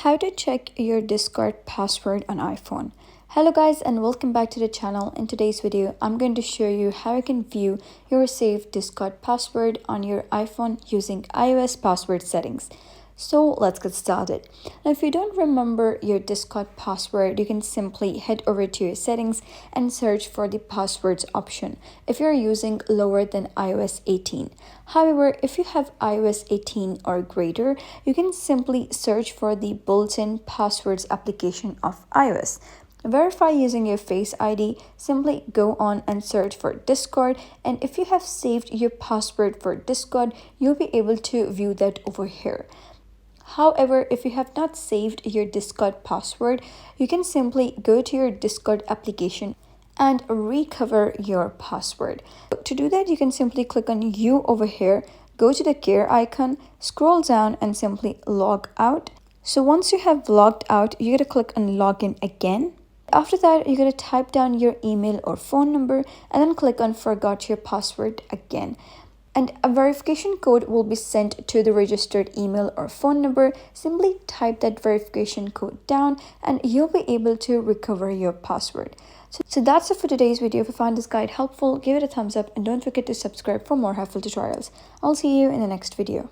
How to check your Discord password on iPhone. Hello guys and welcome back to the channel. In today's video, I'm going to show you how you can view your saved Discord password on your iPhone using iOS password settings. So let's get started. Now if you don't remember your Discord password, you can simply head over to your settings and search for the passwords option if you're using lower than iOS 18. However, if you have iOS 18 or greater, you can simply search for the built-in passwords application of iOS. Verify using your Face ID. Simply go on and search for Discord, and if you have saved your password for Discord, you'll be able to view that over here. However, if you have not saved your Discord password, you can simply go to your Discord application and recover your password. To do that, you can simply click on You over here, go to the gear icon, scroll down and simply log out. So once you have logged out, you're going to click on Login again. After that, you're going to type down your email or phone number and then click on Forgot Your Password again. And a verification code will be sent to the registered email or phone number. Simply type that verification code down and you'll be able to recover your password. So that's it for today's video. If you found this guide helpful, give it a thumbs up and don't forget to subscribe for more helpful tutorials. I'll see you in the next video.